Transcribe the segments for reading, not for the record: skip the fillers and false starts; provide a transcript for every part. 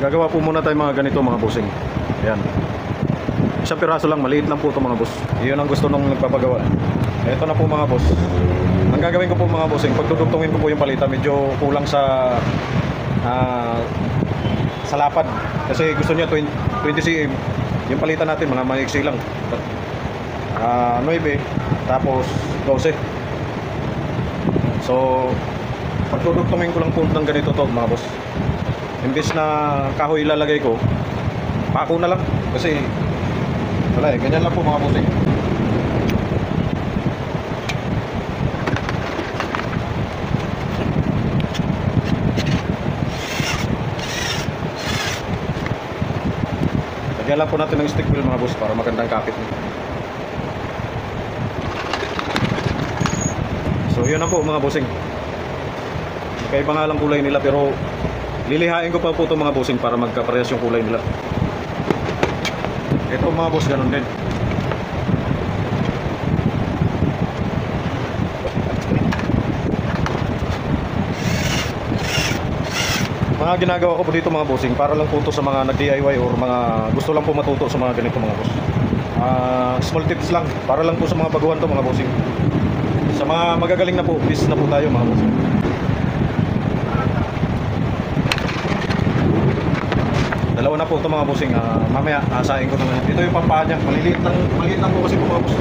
Gagawa po muna tayo mga ganito mga bossing. Ayan. Isang piraso lang, maliit lang po ito mga boss. Iyon ang gusto nung nagpapagawa. Ito na po mga boss. Ang gagawin ko po mga bossing, pagdudugtungin ko po yung palita, medyo kulang sa lapad. Kasi gusto niya 20 cm. Yung palitan natin mga maiksi lang. 9 tapos 12. So pagdudugtungin ko lang po ng ganito to mga boss. Imbes na kahoy ilalagay ko, pako na lang. Kasi wala eh, ganyan lang po mga bossing. Lagyan lang po natin ng stick wheel mga boss para magandang kapit. So yun na po mga bossing. Magkaiba nga lang kulay nila pero lilihain ko pa po ito mga bossing para magkaparehas yung kulay nila. Ito mga boss ganun din. Mga ginagawa ko po dito mga bossing para lang po ito sa mga nag-DIY or mga gusto lang po matuto sa mga ganito mga boss. Small tips lang para lang po sa mga baguhan to mga bossing. Sa mga magagaling na po, bis na po tayo mga bossing. Dalawa na po ito mga bossing. Mamaya asahin ko naman. Ito yung pampaan niya. Maliliit lang po kasi po mga boss.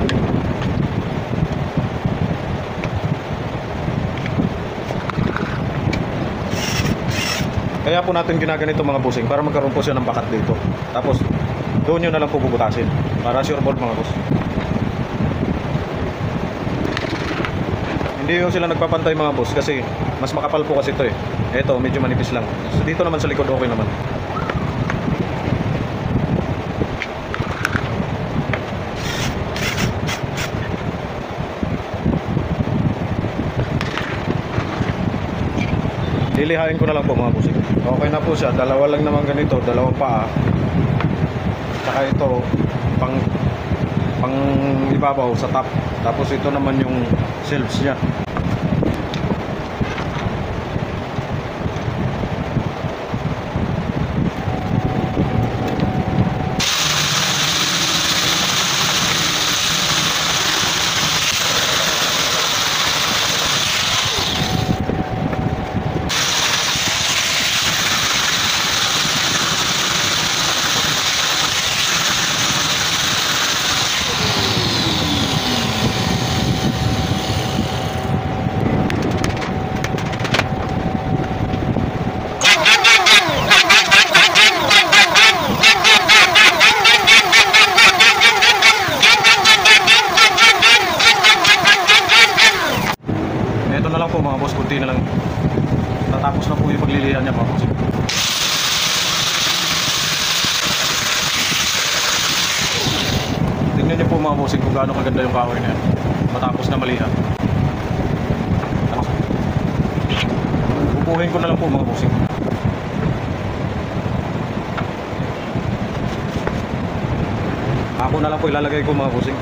Kaya po natin ginaganito mga bossing para magkaroon po siya ng bakat dito. Tapos doon nyo na lang po bubutasin para sure ball mga boss. Hindi yung sila nagpapantay mga boss kasi mas makapal po kasi ito eh. Ito medyo manipis lang. So, dito naman sa likod okay naman. Lilihain ko na lang po mga bossing. Okay na po siya. Dalawa lang naman ganito. Dalawang paa. Saka ito pang ibabaw sa top. Tapos ito naman yung shelves niya. Kunti na lang. Tatapos na po yung paglilihan niya mga bossing. Tingnan niyo po mga bossing kung gaano kaganda yung kahoy na yan. Matapos na malihan. Pupuhin ko na lang po mga bossing. Ako na lang po ilalagay ko mga bossing.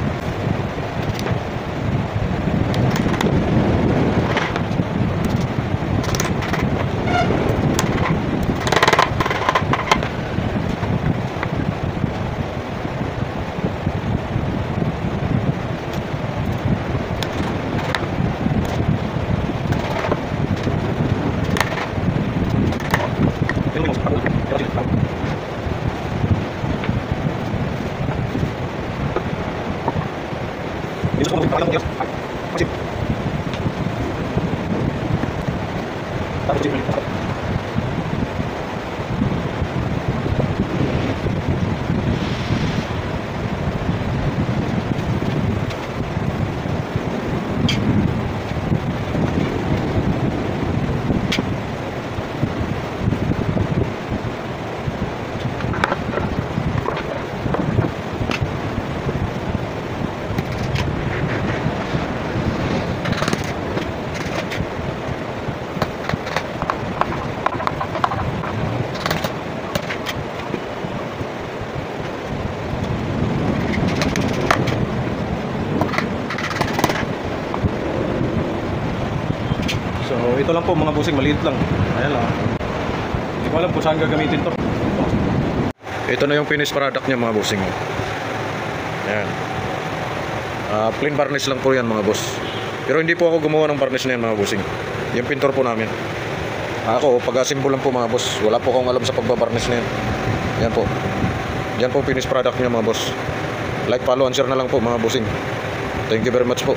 So ito lang po mga bossing, maliit lang. Ayan lang. Hindi ko alam kung saan gagamitin to. Ito na yung finished product niya mga bossing. Ayan. Plain varnish lang po yan mga boss. Pero hindi po ako gumawa ng varnish na yan mga bossing. Yung pintor po namin. Ako, pag-assemble lang po mga boss. Wala po akong alam sa pagbabarnish na yan. Yan po. Yan po finished product niya mga boss. Like, follow, and share na lang po mga bossing. Thank you very much po.